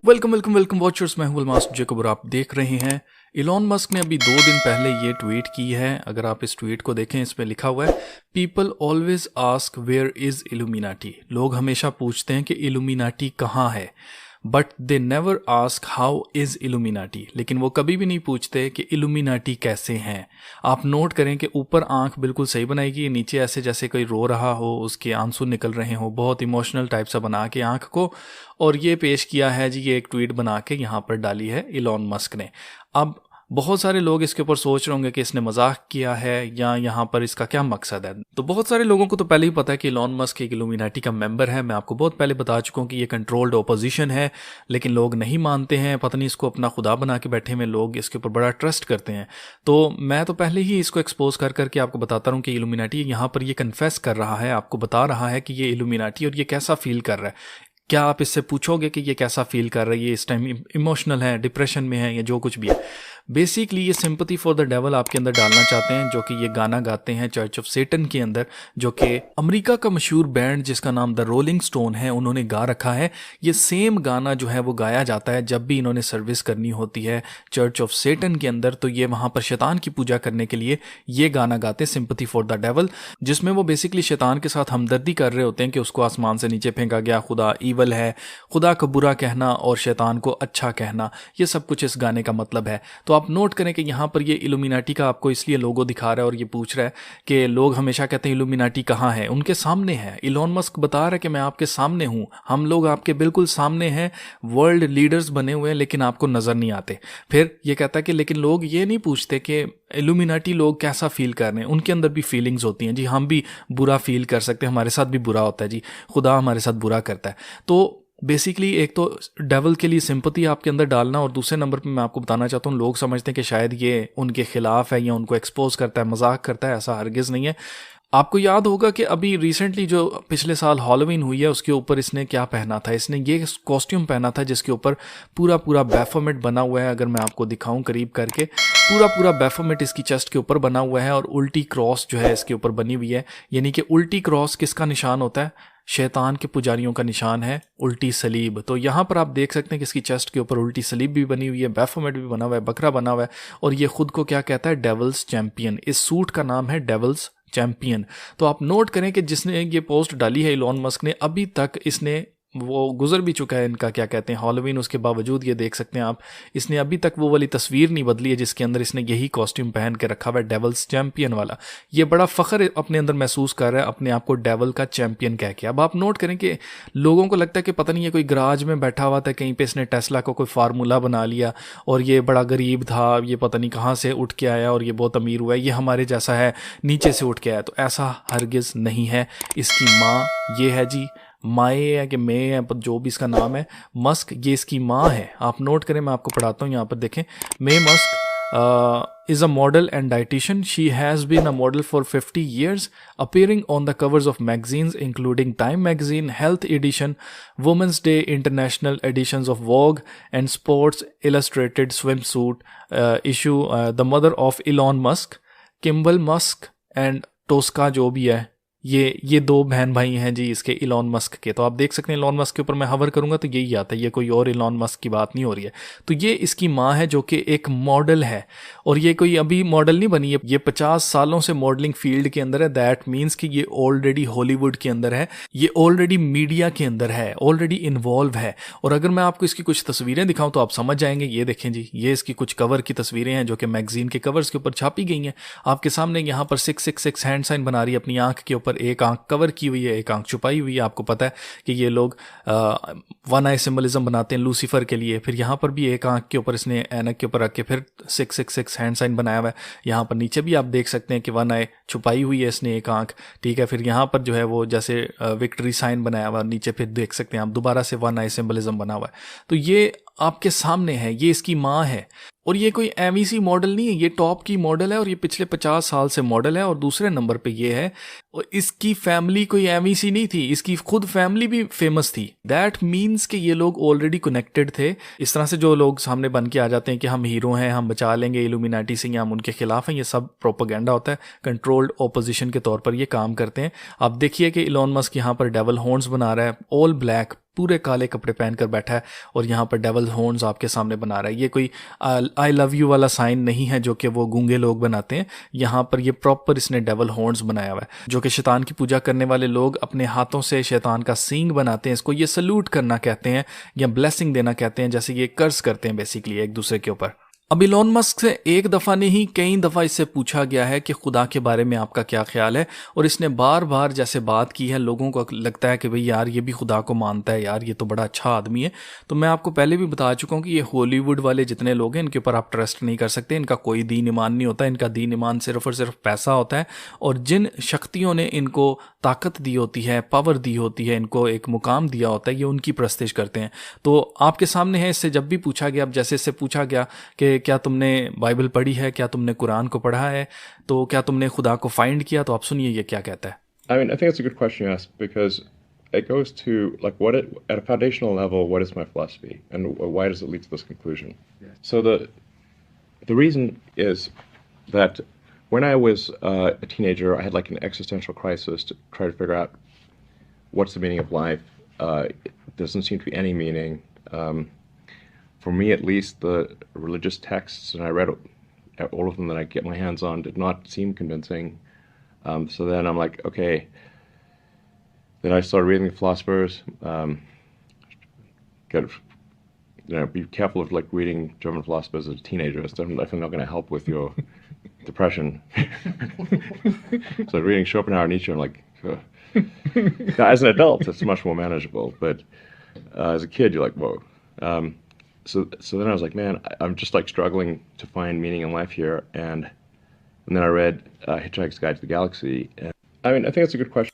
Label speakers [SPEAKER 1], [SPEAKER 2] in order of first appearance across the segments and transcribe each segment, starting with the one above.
[SPEAKER 1] Welcome welcome welcome watchers, मैं हूं master Jacob और आप देख रहे हैं। इलॉन मस्क ने अभी 2 दिन पहले ये ट्वीट की है। अगर आप इस ट्वीट को देखें, इसमें लिखा हुआ है people always ask where is Illuminati. लोग हमेशा पूछते हैं कि इल्यूमिनाटी कहाँ है, but they never ask how is Illuminati. लेकिन वो कभी भी नहीं पूछते कि इल्यूमिनाटी कैसे हैं। आप नोट करें कि ऊपर आंख बिल्कुल सही बनाई गई है, नीचे ऐसे जैसे कोई रो रहा हो, उसके आंसू निकल रहे हो, बहुत इमोशनल टाइप सा बना के आंख को, और ये पेश किया है जी, ये एक ट्वीट बना के यहाँ पर डाली है इलॉन मस्क ने। अब बहुत सारे लोग इसके ऊपर सोच रहे होंगे कि इसने मजाक किया है या यहाँ पर इसका क्या मकसद है। तो बहुत सारे लोगों को तो पहले ही पता है कि इलॉन मस्क एक इल्यूमिनाटी का मेंबर है। मैं आपको बहुत पहले बता चुका हूँ कि ये कंट्रोल्ड ओपोजिशन है, लेकिन लोग नहीं मानते हैं। पता नहीं इसको अपना खुदा बना के बैठे हुए लोग इसके ऊपर बड़ा ट्रस्ट करते हैं। तो मैं तो पहले ही इसको एक्सपोज कर करके आपको बताता रहूँ कि इल्यूमिनाटी यहाँ पर ये कन्फेस कर रहा है, आपको बता रहा है कि ये इल्यूमिनाटी और ये कैसा फील कर रहा है। क्या आप इससे पूछोगे कि ये कैसा फील कर रही है, इस टाइम इमोशनल है, डिप्रेशन में है, या जो कुछ भी है। बेसिकली ये सिंपैथी फॉर द डेवल आपके अंदर डालना चाहते हैं, जो कि ये गाना गाते हैं चर्च ऑफ सेटन के अंदर, जो कि अमेरिका का मशहूर बैंड जिसका नाम द रोलिंग स्टोन है, उन्होंने गा रखा है। ये सेम गाना जो है वो गाया जाता है जब भी इन्होंने सर्विस करनी होती है चर्च ऑफ सेटन के अंदर। तो ये वहाँ पर शैतान की पूजा करने के लिए ये गाना गाते हैं, सिंपैथी फॉर द डेवल, जिसमें वो बेसिकली शैतान के साथ हमदर्दी कर रहे होते हैं कि उसको आसमान से नीचे फेंका गया, खुदा ईवल है, खुदा को बुरा कहना और शैतान को अच्छा कहना, ये सब कुछ इस गाने का मतलब है। तो आप नोट करें कि यहाँ पर ये इल्यूमिनाटी का आपको इसलिए लोगो दिखा रहा है और ये पूछ रहा है कि लोग हमेशा कहते हैं इल्यूमिनाटी कहाँ है, उनके सामने है। इलॉन मस्क बता रहा है कि मैं आपके सामने हूँ, हम लोग आपके बिल्कुल सामने हैं, वर्ल्ड लीडर्स बने हुए हैं, लेकिन आपको नजर नहीं आते। फिर ये कहता है कि लेकिन लोग ये नहीं पूछते कि इल्यूमिनाटी लोग कैसा फील कर रहे हैं, उनके अंदर भी फीलिंग्स होती हैं जी, हम भी बुरा फील कर सकते हैं, हमारे साथ भी बुरा होता है जी, खुदा हमारे साथ बुरा करता है। तो बेसिकली एक तो डेवल के लिए सिंपैथी आपके अंदर डालना, और दूसरे नंबर पे मैं आपको बताना चाहता हूँ, लोग समझते हैं कि शायद ये उनके खिलाफ है या उनको एक्सपोज करता है, मजाक करता है। ऐसा हरगिज़ नहीं है। आपको याद होगा कि अभी रिसेंटली जो पिछले साल हॉलोवीन हुई है, उसके ऊपर इसने क्या पहना था, इसने ये कॉस्ट्यूम पहना था जिसके ऊपर पूरा पूरा बैफोमेट बना हुआ है। अगर मैं आपको दिखाऊं करीब करके, पूरा पूरा बैफोमेट इसकी चेस्ट के ऊपर बना हुआ है, और उल्टी क्रॉस जो है इसके ऊपर बनी हुई है। यानी कि उल्टी क्रॉस किसका निशान होता है? शैतान के पुजारियों का निशान है, उल्टी सलीब। तो यहाँ पर आप देख सकते हैं कि इसकी चेस्ट के ऊपर उल्टी सलीब भी बनी हुई है, बैफोमेट भी बना हुआ है, बकरा बना हुआ है, और ये खुद को क्या कहता है? Dwells champion. इस सूट का नाम है डेवल्स चैंपियन। तो आप नोट करें कि जिसने ये पोस्ट डाली है इलॉन मस्क ने, अभी तक इसने, वो गुजर भी चुका है इनका क्या कहते हैं हॉलोवीन, उसके बावजूद ये देख सकते हैं आप, इसने अभी तक वो वाली तस्वीर नहीं बदली है जिसके अंदर इसने यही कॉस्ट्यूम पहन के रखा हुआ है, डेवल्स चैंपियन वाला। ये बड़ा फख्र अपने अंदर महसूस कर रहा है, अपने आप को डेवल का चैंपियन कह के। अब आप नोट करें कि लोगों को लगता है कि पता नहीं है कोई गराज में बैठा हुआ था कहीं पे, इसने टेस्ला को कोई फार्मूला बना लिया, और ये बड़ा गरीब था, ये पता नहीं कहाँ से उठ के आया और ये बहुत अमीर हुआ है, ये हमारे जैसा है, नीचे से उठ के आया। तो ऐसा हरगिज़ नहीं है। इसकी माँ ये है जी, माए है कि मे है, जो भी इसका नाम है, मस्क, ये इसकी माँ है। आप नोट करें, मैं आपको पढ़ाता हूँ, यहाँ पर देखें। मे Musk is a model and dietitian. She has been a model for 50 years, appearing on the covers of magazines including Time Magazine, Health Edition, Women's Day International editions of Vogue, and Sports Illustrated swimsuit issue. The mother of Elon Musk, Kimball Musk and Tosca जो भी है, ये 2 बहन भाई हैं जी इसके, Elon Musk के। तो आप देख सकते हैं इलॉन मस्क के ऊपर मैं हवर करूंगा तो यही आता है, ये कोई और इलॉन मस्क की बात नहीं हो रही है। तो ये इसकी माँ है जो कि एक मॉडल है, और ये कोई अभी मॉडल नहीं बनी है, ये 50 सालों से मॉडलिंग फील्ड के अंदर है। दैट मीन्स कि ये ऑलरेडी हॉलीवुड के अंदर है, ये ऑलरेडी मीडिया के अंदर है, ऑलरेडी इन्वॉल्व है। और अगर मैं आपको इसकी कुछ तस्वीरें दिखाऊं तो आप समझ जाएंगे। ये देखें जी, ये इसकी कुछ कवर की तस्वीरें हैं जो कि मैगजीन के कवर्स के ऊपर छापी गई हैं। आपके सामने यहाँ पर 666 हैंड साइन बना रही है अपनी आंख के ऊपर, एक आंख कवर की हुई है, एक आंख छुपाई हुई है। आपको पता है कि ये लोग 1 आई सिंबलिज्म बनाते हैं लूसीफर के लिए। फिर यहाँ पर भी एक आंख के ऊपर इसने ऐनक के ऊपर रख के फिर 666 हैंड साइन बनाया हुआ है। यहाँ पर नीचे भी आप देख सकते हैं कि 1 आई छुपाई हुई है इसने, एक आंख, ठीक है। फिर यहाँ पर जो है वो जैसे विक्ट्री साइन बनाया हुआ, नीचे फिर देख सकते हैं आप दोबारा से 1 आई सिंबलिज्म बना हुआ है। तो ये आपके सामने है, ये इसकी माँ है। और ये कोई एमईसी मॉडल नहीं है, ये टॉप की मॉडल है, और ये पिछले 50 साल से मॉडल है। और दूसरे नंबर पे ये है, और इसकी फैमिली कोई एमईसी नहीं थी, इसकी खुद फैमिली भी फेमस थी। दैट मीन्स कि ये लोग ऑलरेडी कनेक्टेड थे। इस तरह से जो लोग सामने बन के आ जाते हैं कि हम हीरो हैं, हम बचा लेंगे इल्यूमिनाटी से, या हम उनके खिलाफ हैं, ये सब प्रोपेगेंडा होता है। कंट्रोल्ड ओपोजिशन के तौर पर ये काम करते हैं। आप देखिए कि इलॉन मस्क यहाँ पर डेवल हॉर्न्स बना रहा है, ऑल ब्लैक, पूरे काले कपड़े पहनकर बैठा है और यहाँ पर डेवल हॉर्न्स आपके सामने बना रहा है। ये कोई आई लव यू वाला साइन नहीं है जो कि वो गूंगे लोग बनाते हैं। यहाँ पर ये प्रॉपर इसने डेवल हॉर्न्स बनाया हुआ है, जो कि शैतान की पूजा करने वाले लोग अपने हाथों से शैतान का सींग बनाते हैं। इसको ये सल्यूट करना कहते हैं या ब्लेसिंग देना कहते हैं, जैसे ये कर्ज करते हैं बेसिकली एक दूसरे के ऊपर। अब इलॉन मस्क से एक दफ़ा नहीं कई दफ़ा इससे पूछा गया है कि खुदा के बारे में आपका क्या ख्याल है, और इसने बार बार जैसे बात की है, लोगों को लगता है कि भाई यार ये भी खुदा को मानता है, यार ये तो बड़ा अच्छा आदमी है। तो मैं आपको पहले भी बता चुका हूँ कि ये हॉलीवुड वाले जितने लोग हैं इनके ऊपर आप ट्रस्ट नहीं कर सकते। इनका कोई दीन ईमान नहीं होता, इनका दीन ईमान सिर्फ और सिर्फ पैसा होता है। और जिन शक्तियों ने इनको ताकत दी होती है, पावर दी होती है, इनको एक मुकाम दिया होता है, ये उनकी प्रस्तिश करते हैं। तो आपके सामने है, इससे जब भी पूछा गया, अब जैसे इससे पूछा गया कि क्या तुमने बाइबल पढ़ी है, क्या तुमने कुरान को पढ़ा है, तो क्या तुमने खुदा को फाइंड किया, तो आप सुनिए ये क्या कहता है।
[SPEAKER 2] I mean, I think it's a good question you ask because it goes to like at a foundational level, what is my philosophy and why does it lead to this conclusion? Yeah. So the reason is that when I was a teenager, I had like an existential crisis to try to figure out what's the meaning of life. It doesn't seem to be any meaning. For me, at least, the religious texts, and I read all of them that I get my hands on, did not seem convincing. So then I'm like, okay. Then I started reading the philosophers. Be careful of like reading German philosophers as a teenager. It's definitely not going to help with your depression. So reading Schopenhauer, Nietzsche, I'm like, now, as an adult, it's much more manageable. But as a kid, you're like, whoa. So then I was like, man, I'm just like struggling to find meaning in life here. And then I read Hitchhiker's Guide to the Galaxy. And, I mean, I think it's a good question.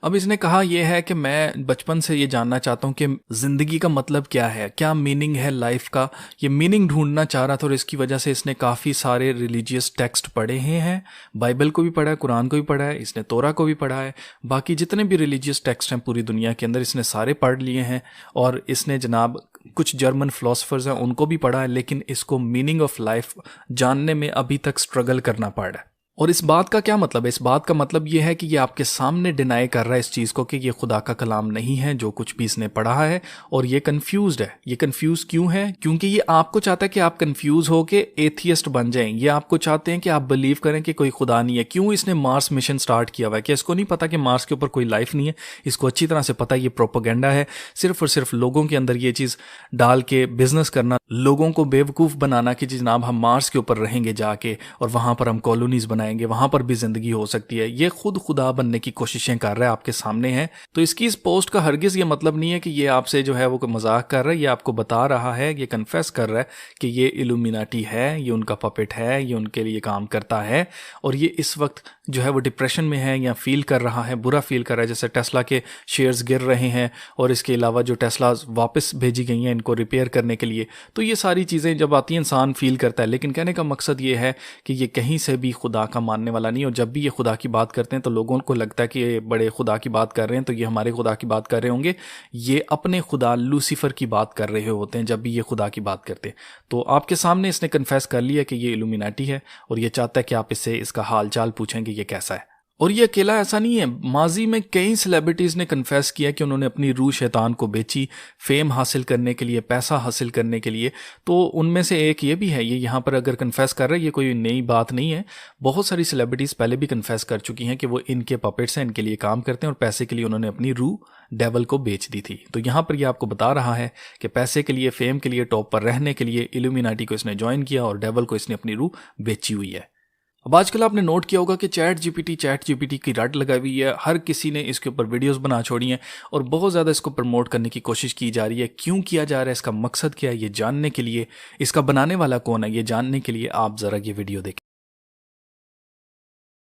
[SPEAKER 1] अब इसने कहा यह है कि मैं बचपन से ये जानना चाहता हूँ कि ज़िंदगी का मतलब क्या है, क्या मीनिंग है लाइफ का। ये मीनिंग ढूंढना चाह रहा था और इसकी वजह से इसने काफ़ी सारे रिलीजियस टेक्स्ट पढ़े हैं। बाइबल को भी पढ़ा है, कुरान को भी पढ़ा है, इसने तोरा को भी पढ़ा है, बाकी जितने भी रिलीजियस टेक्स्ट हैं पूरी दुनिया के अंदर इसने सारे पढ़ लिए हैं। और इसने जनाब कुछ जर्मन फ़िलासफ़र्स हैं उनको भी पढ़ा है, लेकिन इसको मीनिंग ऑफ लाइफ जानने में अभी तक स्ट्रगल करना पड़ रहा है। और इस बात का क्या मतलब है? इस बात का मतलब ये है कि ये आपके सामने डिनाई कर रहा है इस चीज़ को कि ये खुदा का कलाम नहीं है जो कुछ भी इसने पढ़ा है, और ये कंफ्यूज्ड है। ये कंफ्यूज क्यों है? क्योंकि ये आपको चाहता है कि आप कंफ्यूज हो के एथियस्ट बन जाएं। ये आपको चाहते हैं कि आप बिलीव करें कि कोई खुदा नहीं है। क्यों इसने मार्स मिशन स्टार्ट किया हुआ है? क्या इसको नहीं पता कि मार्स के ऊपर कोई लाइफ नहीं है? इसको अच्छी तरह से पता है ये प्रोपेगेंडा है, सिर्फ और सिर्फ लोगों के अंदर ये चीज़ डाल के बिजनेस करना, लोगों को बेवकूफ़ बनाना कि जनाब हम मार्स के ऊपर रहेंगे जाके और वहाँ पर हम कॉलोनीज बनाएंगे, वहाँ पर भी ज़िंदगी हो सकती है। ये खुद खुदा बनने की कोशिशें कर रहा है, आपके सामने है। तो इसकी इस पोस्ट का हरगिज़ ये मतलब नहीं है कि ये आपसे जो है वो मजाक कर रहा है। ये आपको बता रहा है, ये कन्फेस कर रहा है कि ये इल्यूमिनाटी है, ये उनका पपेट है, ये उनके लिए काम करता है। और ये इस वक्त जो है वो डिप्रेशन में है या फील कर रहा है, बुरा फील कर रहा है, जैसे टेस्ला के शेयर्स गिर रहे हैं और इसके अलावा जो टेस्ला वापस भेजी गई हैं इनको रिपेयर करने के लिए। तो ये सारी चीज़ें जब आती हैं इंसान फील करता है। लेकिन कहने का मकसद ये है कि ये कहीं से भी खुदा का मानने वाला नहीं। और जब भी ये खुदा की बात करते हैं तो लोगों को लगता है कि ये बड़े खुदा की बात कर रहे हैं, तो ये हमारे खुदा की बात कर रहे होंगे। ये अपने खुदा लूसीफर की बात कर रहे होते हैं जब भी ये खुदा की बात करते हैं। तो आपके सामने इसने कन्फेस कर लिया कि ये इल्यूमिनाटी है और ये चाहता है कि आप इससे इसका हाल चाल पूछें कि ये कैसा है। और ये अकेला ऐसा नहीं है, माजी में कई सेलिब्रिटीज़ ने कन्फेस किया कि उन्होंने अपनी रूह शैतान को बेची फेम हासिल करने के लिए, पैसा हासिल करने के लिए। तो उनमें से एक ये भी है, ये यहाँ पर अगर कन्फेस कर रहे हैं, ये कोई नई बात नहीं है। बहुत सारी सेलिब्रिटीज़ पहले भी कन्फेस कर चुकी हैं कि वो इनके पपेट्स हैं, इनके लिए काम करते हैं और पैसे के लिए उन्होंने अपनी रूह डेवल को बेच दी थी। तो यहाँ पर ये आपको बता रहा है कि पैसे के लिए, फेम के लिए, टॉप पर रहने के लिए इल्यूमिनाटी को इसने ज्वाइन किया और डेवल को इसने अपनी रूह बेची हुई है। अब आजकल आपने नोट किया होगा कि चैट जीपीटी की रट लगाई हुई है। हर किसी ने इसके ऊपर वीडियोस बना छोड़ी हैं और बहुत ज़्यादा इसको प्रमोट करने की कोशिश की जा रही है। क्यों किया जा रहा है, इसका मकसद क्या है, ये जानने के लिए, इसका बनाने वाला कौन है, ये जानने के लिए आप ज़रा ये वीडियो देखें।